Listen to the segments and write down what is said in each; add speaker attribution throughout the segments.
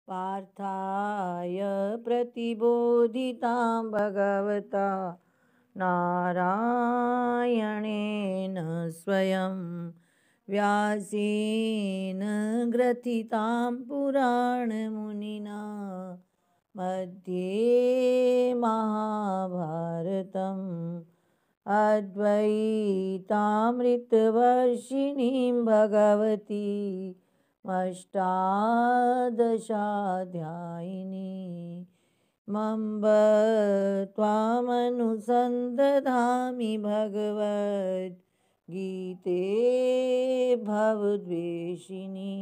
Speaker 1: पार्थाय प्रतिबोधितां भगवता नारायणेन स्वयं व्यासेन ग्रथितां पुराणमुनिना मध्ये महाभारतम् अद्वैतामृतवर्षिणीं भगवती अष्टादशाध्यायिनी मम्ब त्वामनुसन्दधामि भगवद्गीते भवद्वेषिणी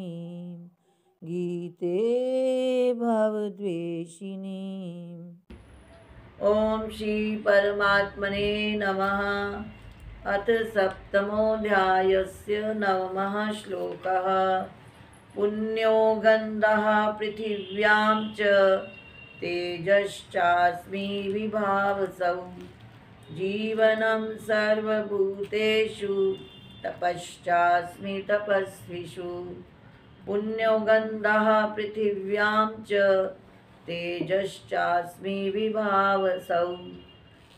Speaker 1: गीते भवद्वेषिणी। ओम श्री परमात्मने नमः। अथ सप्तमोऽध्यायस्य नवमः श्लोकः। पुण्यो गन्धः पृथिव्यां च तेजश्चास्मि विभावसौ जीवनं सर्वभूतेषु तपश्चास्मि तपस्विषु। पुण्यो गन्धः पृथिव्यां च तेजश्चास्मि विभावसौ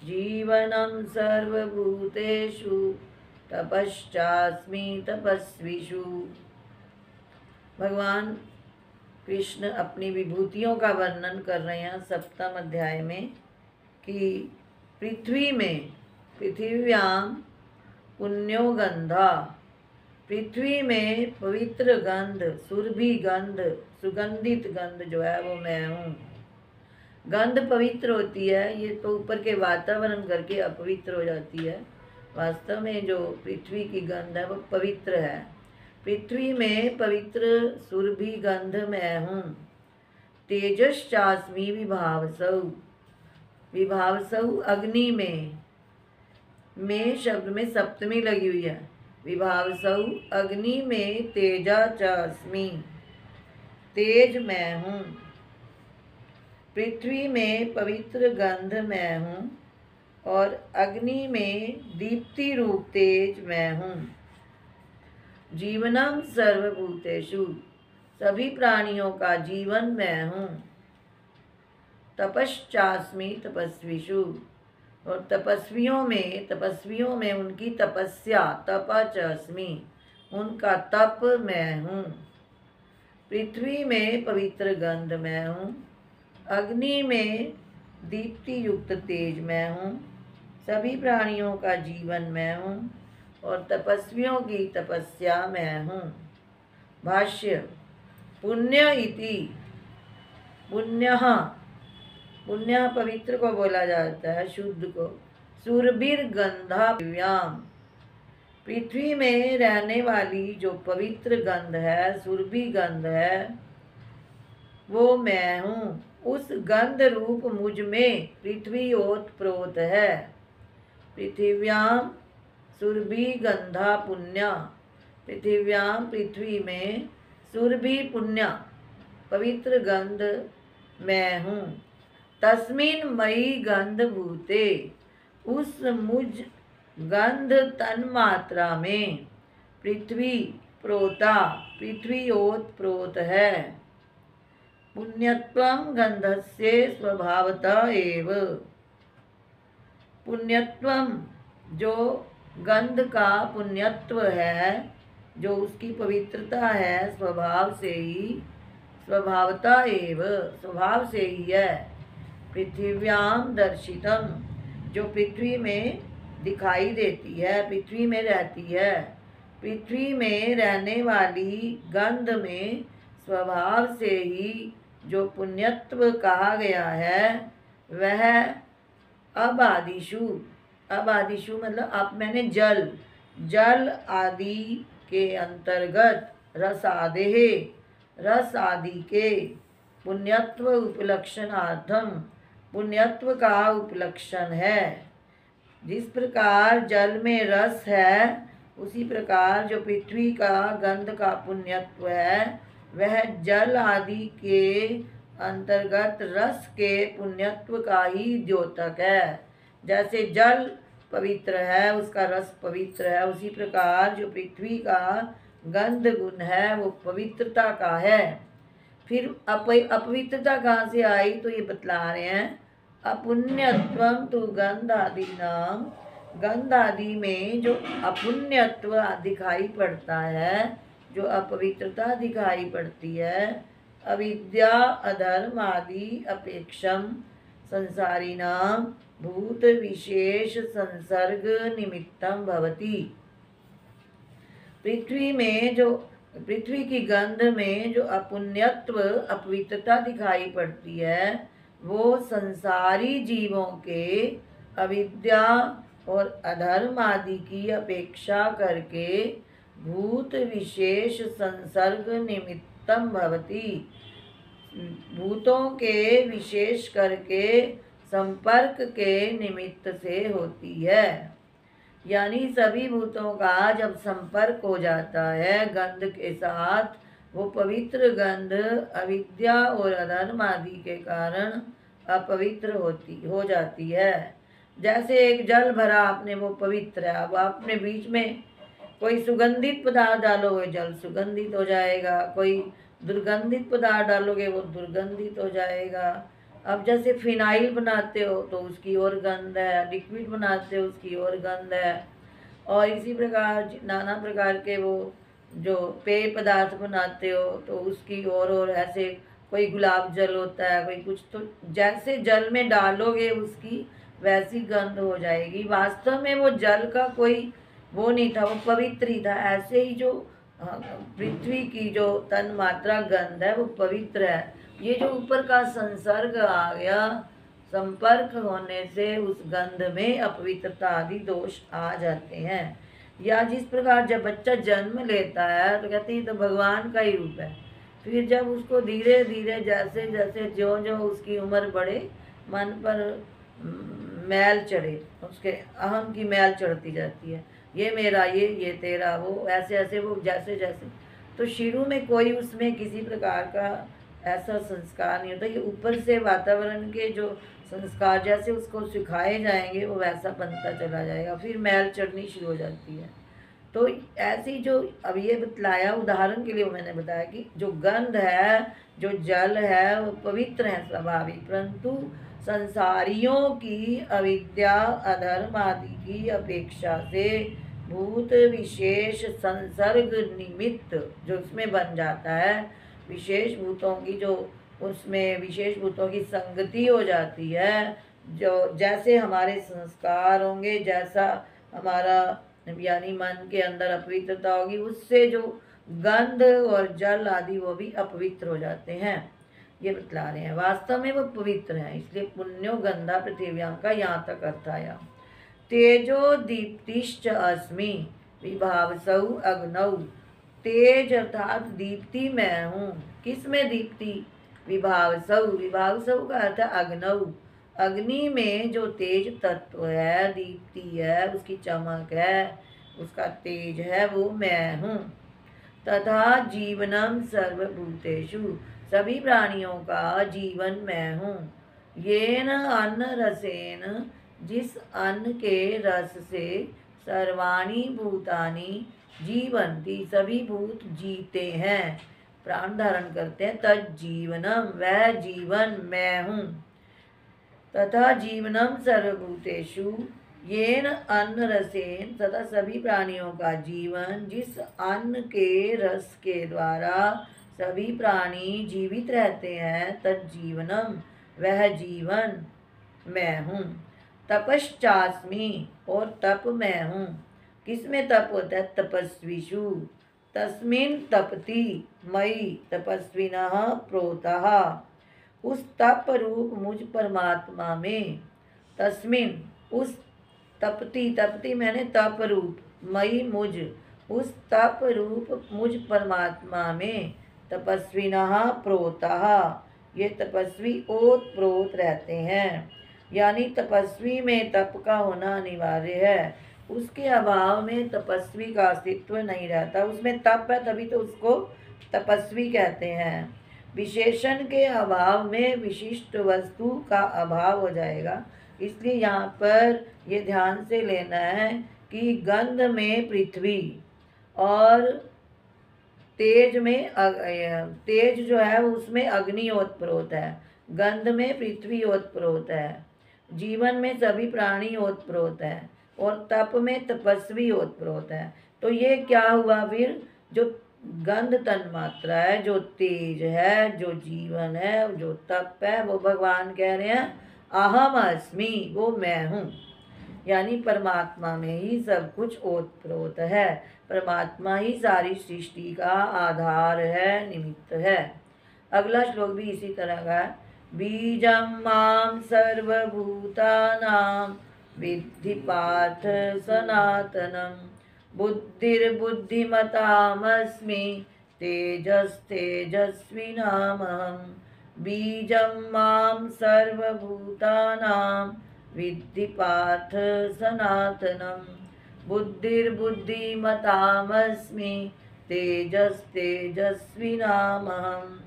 Speaker 1: जीवनं सर्वभूतेषु तपश्चास्मि तपस्विषु। भगवान कृष्ण अपनी विभूतियों का वर्णन कर रहे हैं सप्तम अध्याय में कि पृथ्वी में पृथिव्यां पुण्यो गंधा, पृथ्वी में पवित्र गंध, सुरभि गंध, सुगंधित गंध जो है वो मैं हूँ। गंध पवित्र होती है, ये तो ऊपर के वातावरण करके अपवित्र हो जाती है। वास्तव में जो पृथ्वी की गंध है वो पवित्र है। पृथ्वी में पवित्र सुरभि गंध मैं हूँ। तेजश्चास्मि विभावसौ, विभावसौ अग्नि में शब्द में सप्तमी लगी हुई है। विभावसौ अग्नि में तेजा चास्मि, तेज मैं हूँ। पृथ्वी में पवित्र गंध मैं हूँ और अग्नि में दीप्ति रूप तेज मैं हूँ। जीवनम सर्वभूतेषु, सभी प्राणियों का जीवन मैं हूँ। तपश्चास्मि तपस्विषु, और तपस्वियों में उनकी तपस्या, तपाचास्मि, उनका तप मैं हूँ। पृथ्वी में पवित्र गंध मैं हूँ, अग्नि में दीप्ति युक्त तेज मैं हूँ। सभी प्राणियों का जीवन मैं हूँ और तपस्वियों की तपस्या मैं हूँ। भाष्य। पुण्य इति, पुण्यः, पुण्य पवित्र को बोला जाता है, शुद्ध को। सुरभिर्गंधा पृथिव्याम, पृथ्वी में रहने वाली जो पवित्र गंध है, सुरभि गंध है, वो मैं हूँ। उस गंध रूप मुझ में पृथ्वी ओतप्रोत है। पृथिव्याम सुरभि गंधा पुण्य, पृथिव्याम पृथ्वी में सुरभि पुण्य पवित्र गंध मैं हूँ। तस्मिन् मयि गंध भूते, उस मुझ गंध तन मात्रा में पृथ्वी प्रोता, पृथ्वी ओत प्रोत है। पुण्यत्वं गंधस्य स्वभावतः एव, पुण्यत्वम जो गंध का पुण्यत्व है, जो उसकी पवित्रता है, स्वभाव से ही, स्वभावतः एव, स्वभाव से ही है। पृथिव्याम दर्शितम, जो पृथ्वी में दिखाई देती है, पृथ्वी में रहती है। पृथ्वी में रहने वाली गंध में स्वभाव से ही जो पुण्यत्व कहा गया है, वह अबादिषु, अबादिषु मतलब अब मैंने जल आदि के अंतर्गत रस आदि के पुण्यत्व उपलक्षणार्थम, पुण्यत्व का उपलक्षण है। जिस प्रकार जल में रस है, उसी प्रकार जो पृथ्वी का गंध का पुण्यत्व है, वह जल आदि के अंतर्गत रस के पुण्यत्व का ही द्योतक है। जैसे जल पवित्र है, उसका रस पवित्र है, उसी प्रकार जो पृथ्वी का गंध गुण है वो पवित्रता का है। फिर अपवित्रता कहाँ से आई, तो ये बतला रहे हैं, अपुण्यत्वम तो गंध आदि नाम, गंध आदि में जो अपुण्यत्व दिखाई पड़ता है, जो अपवित्रता दिखाई पड़ती है, अविद्या अधर्म आदि अपेक्षम संसारी नाम भूत विशेष संसर्ग निमित्तम भवति। पृथ्वी की गंध में जो अपुण्यत्व अपवित्रता दिखाई पड़ती है, वो संसारी जीवों के अविद्या और अधर्म आदि की अपेक्षा करके भूत विशेष संसर्ग निमित्तम भवति, भूतों के विशेष करके संपर्क के निमित्त से होती है। यानी सभी भूतों का जब संपर्क हो जाता है गंध के साथ, वो पवित्र गंध अविद्या और अधर्म आदि के कारण अपवित्र हो जाती है। जैसे एक जल भरा आपने, वो पवित्र है, अब आपने बीच में कोई सुगंधित पदार्थ डालोगे जल सुगंधित हो जाएगा, कोई दुर्गंधित पदार्थ डालोगे वो दुर्गंधित हो जाएगा। अब जैसे फिनाइल बनाते हो तो उसकी और गंध है, लिक्विड बनाते हो उसकी और गंध है, और इसी प्रकार नाना प्रकार के वो जो पेय पदार्थ बनाते हो तो उसकी और ऐसे कोई गुलाब जल होता है, कोई कुछ, तो जैसे जल में डालोगे उसकी वैसी गंध हो जाएगी। वास्तव में वो जल का कोई वो नहीं था, वो पवित्र ही था। ऐसे ही जो पृथ्वी की जो तन मात्रा गंध है वो पवित्र है। ये जो ऊपर का संसर्ग आ गया, संपर्क होने से उस गंध में अपवित्रता आदि दोष आ जाते हैं। या जिस प्रकार जब बच्चा जन्म लेता है तो कहते हैं तो भगवान का ही रूप है, फिर जब उसको धीरे धीरे जैसे जैसे जो जो उसकी उम्र बढ़े, मन पर मैल चढ़े, उसके अहम की मैल चढ़ती जाती है, ये मेरा, ये तेरा, वो ऐसे ऐसे वो जैसे जैसे, तो शुरू में कोई उसमें किसी प्रकार का ऐसा संस्कार नहीं होता। ये ऊपर से वातावरण के जो संस्कार जैसे उसको सिखाए जाएंगे वो वैसा बनता चला जाएगा, फिर मैल चढ़नी शुरू हो जाती है। तो ऐसी जो अब ये बतलाया उदाहरण के लिए मैंने बताया कि जो गंध है, जो जल है, वो पवित्र है स्वाभाविक, परंतु संसारियों की अविद्या अधर्म आदि की अपेक्षा से भूत विशेष संसर्ग निमित्त जो उसमें बन जाता है, विशेष भूतों की जो उसमें विशेष भूतों की संगति हो जाती है, जो जैसे हमारे संस्कार होंगे, जैसा हमारा यानी मन के अंदर अपवित्रता होगी, उससे जो गंध और जल आदि वो भी अपवित्र हो जाते हैं। ये बतला रहे हैं वास्तव में वो पवित्र हैं, इसलिए पुण्यो गंधा पृथिव्याम का यहाँ तक अर्थ आया। तेजो दीप्तिश्च अस्मि विभावसौ अग्नौ, तेज अर्थात दीप्ति मैं हूँ। किस में दीप्ति? विभावसौ, विभावसौ का अर्थ अग्नौ, अग्नि में जो तेज तत्व है, दीप्ति है, उसकी चमक है, उसका तेज है, वो मैं हूँ। तथा जीवनम सर्वभूतेषु, सभी प्राणियों का जीवन मैं हूँ। येन अन्न रसेन, जिस अन्न के रस से सर्वाणि भूतानि जीवंती, सभी भूत जीते हैं, प्राण धारण करते हैं, तज्जीवनम, वह जीवन मैं हूँ। तथा जीवनम सर्वभूतेषु येन अन्न रसेन, तथा सभी प्राणियों का जीवन जिस अन्न के रस के द्वारा सभी प्राणी जीवित रहते हैं, तज्जीवनम, वह जीवन मैं हूँ। तपश्चास्मि, और तप मैं हूँ। किसमें तप होता है? तपस्वीषु, तस्मिन् तपति मयि तपस्विनः प्रोतः, उस तप रूप मुझ परमात्मा में, तस्मिन् उस तपति, तपति मैंने तप रूप, मयि मुझ, उस तप रूप मुझ परमात्मा में, तपस्विनः प्रोतः, ये तपस्वी ओत प्रोत रहते हैं। यानी तपस्वी में तप का होना अनिवार्य है, उसके अभाव में तपस्वी का अस्तित्व नहीं रहता। उसमें तप है तभी तो उसको तपस्वी कहते हैं। विशेषण के अभाव में विशिष्ट वस्तु का अभाव हो जाएगा, इसलिए यहाँ पर ये ध्यान से लेना है कि गंध में पृथ्वी और तेज में तेज जो है उसमें अग्नि ओतप्रोत है, गंध में पृथ्वी ओतप्रोत है, जीवन में सभी प्राणी ओतप्रोत है, और तप में तपस्वी ओतप्रोत है। तो ये क्या हुआ फिर, जो गंध तन्मात्रा है, जो तेज है, जो जीवन है, जो तप है, वो भगवान कह रहे हैं अहम अस्मि, वो मैं हूँ। यानी परमात्मा में ही सब कुछ ओतप्रोत है, परमात्मा ही सारी सृष्टि का आधार है, निमित्त है। अगला श्लोक भी इसी तरह का है। बीजं मां सर्वभूतानां विद्धि पार्थ सनातनं, बुद्धिर्बुद्धिमतामस्मि तेजस्तेजस्विनामहं। बीजं मां सर्वभूतानां विद्धि पार्थ सनातनं, बुद्धिर्बुद्धिमतामस्मि तेजस्तेजस्विनामहम्।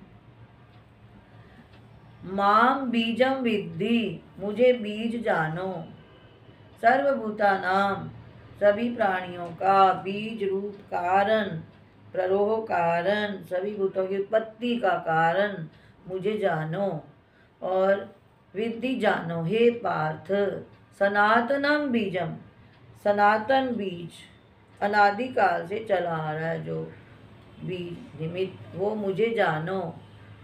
Speaker 1: माम बीजम विद्धि, मुझे बीज जानो। सर्वभूतानाम, सभी प्राणियों का बीज रूप कारण, प्ररोह कारण, सभी भूतों की उत्पत्ति का कारण मुझे जानो। और विद्धि जानो हे पार्थ, सनातनम बीजम, सनातन बीज, अनादिकाल से चला आ रहा है जो बीज निमित्त, वो मुझे जानो।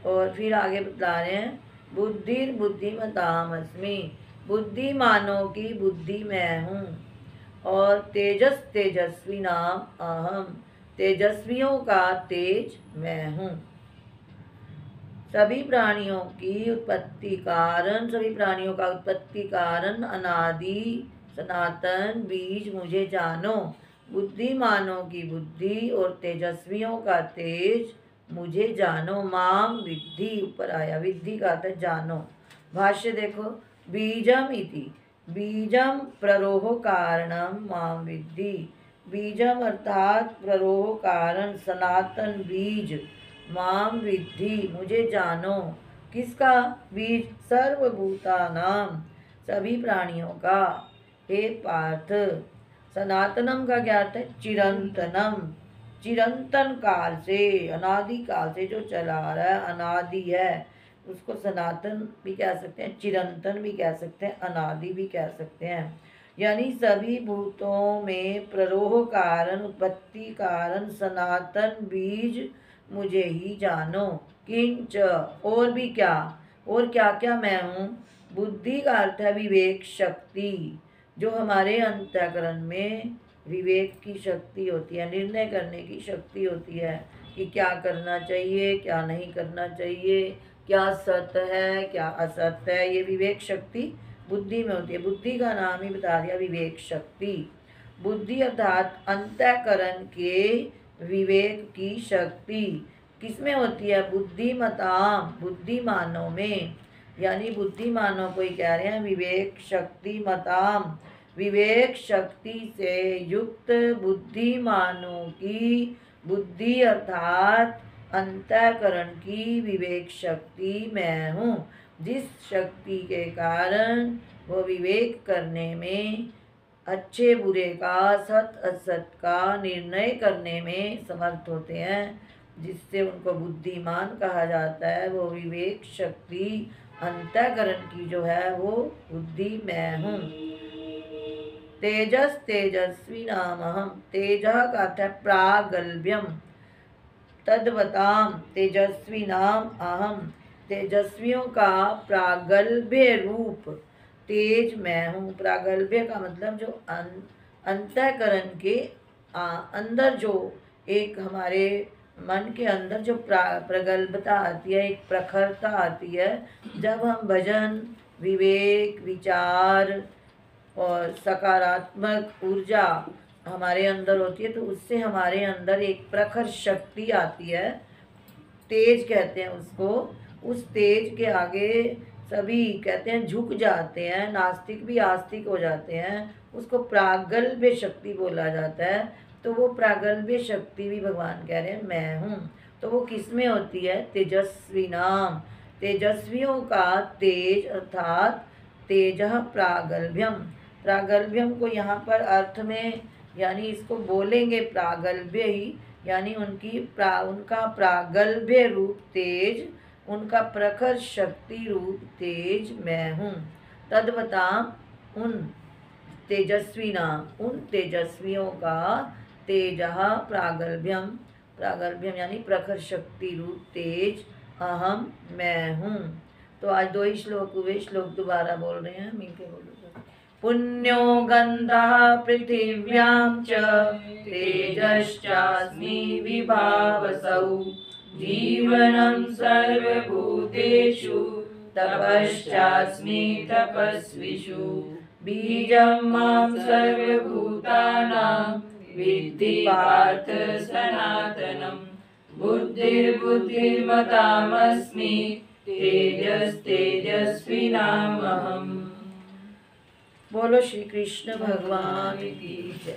Speaker 1: और फिर आगे बता रहे हैं बुद्धिर्बुद्धिमतामस्मि, बुद्धिमानों की बुद्धि मैं हूँ। और तेजस तेजस्वी नाम अहम, तेजस्वियों का तेज मैं हूँ। सभी प्राणियों की उत्पत्ति कारण, सभी प्राणियों का उत्पत्ति कारण अनादि सनातन बीज मुझे जानो। बुद्धिमानों की बुद्धि और तेजस्वियों का तेज मुझे जानो। माम विद्धि, ऊपर आया विद्धि का अर्थ जानो। भाष्य देखो, बीजम इति, बीजम प्ररोह कारणम माम विद्धि, बीजम अर्थात प्ररोह कारण सनातन बीज, माम विद्धि मुझे जानो। किसका बीज? सर्वभूतानाम, सभी प्राणियों का। हे पार्थ, सनातनम का क्या अर्थ है? चिरंतनम, चिरंतन काल से, अनादि काल से जो चला आ रहा है, अनादि है, उसको सनातन भी कह सकते हैं, चिरंतन भी कह सकते हैं, अनादि भी कह सकते हैं। यानी सभी भूतों में प्ररोह कारण, उत्पत्ति कारण सनातन बीज मुझे ही जानो। किंच, और भी क्या, और क्या क्या मैं हूँ? बुद्धि का अर्थ है विवेक शक्ति, जो हमारे अंतःकरण में विवेक की शक्ति होती है, निर्णय करने की शक्ति होती है कि क्या करना चाहिए, क्या नहीं करना चाहिए, क्या सत्य है, क्या असत्य है, ये विवेक शक्ति बुद्धि में होती है। बुद्धि का नाम ही बता दिया विवेक शक्ति। बुद्धि अर्थात अंतःकरण के विवेक की शक्ति किसमें होती है? बुद्धिमताम, बुद्धिमानों में। यानी बुद्धिमानों को ही कह रहे हैं विवेक शक्ति मताम, विवेक शक्ति से युक्त बुद्धिमानों की बुद्धि अर्थात अंतःकरण की विवेक शक्ति मैं हूँ, जिस शक्ति के कारण वो विवेक करने में, अच्छे बुरे का, सत असत का निर्णय करने में समर्थ होते हैं, जिससे उनको बुद्धिमान कहा जाता है। वो विवेक शक्ति अंतःकरण की जो है वो बुद्धि मैं हूँ। तेजस तेजस्वी नाम अहम, तेज का अर्थ है प्रागल्भ्यम, तद्वताम तेजस्वी नाम अहम, तेजस्वियों का प्रागल्भ्य रूप तेज मैं हूँ। प्रागल्भ्य का मतलब जो अंतःकरण के अंदर जो एक हमारे मन के अंदर जो प्रगल्भता आती है, एक प्रखरता आती है, जब हम भजन, विवेक, विचार और सकारात्मक ऊर्जा हमारे अंदर होती है, तो उससे हमारे अंदर एक प्रखर शक्ति आती है, तेज कहते हैं उसको। उस तेज के आगे सभी कहते हैं झुक जाते हैं, नास्तिक भी आस्तिक हो जाते हैं, उसको प्रागल्भ्य शक्ति बोला जाता है। तो वो प्रागल्भ्य शक्ति भी भगवान कह रहे हैं मैं हूँ। तो वो किस में होती है? तेजस्वी नाम, तेजस्वियों का तेज अर्थात तेज प्रागल्भ्यम। प्रागल्भ्यम को यहाँ पर अर्थ में यानी इसको बोलेंगे प्रागल्भ्य ही, यानी उनका प्रागल्भ्य रूप तेज, उनका प्रखर शक्ति रूप तेज मैं हूँ। तद्वता उन तेजस्वियों का तेजः प्रागल्भ्यम, प्रागल्भ्यम यानी प्रखर शक्ति रूप तेज अहम मैं हूँ। तो आज 2 ही श्लोक हुए, श्लोक दोबारा बोल रहे हैं, मीठे बोलो। पुण्यो गन्धः पृथिव्यां च तेजश्चास्मि विभावसौ, जीवनं सर्वभूतेषु तपश्चास्मि तपस्विषु, बीजं मां सर्वभूतानां विद्धि पार्थ सनातनम्, बुद्धिर्बुद्धिमतामस्मि तेजस्तेजस्विनामहम्। बोलो श्री कृष्ण भगवान की जय।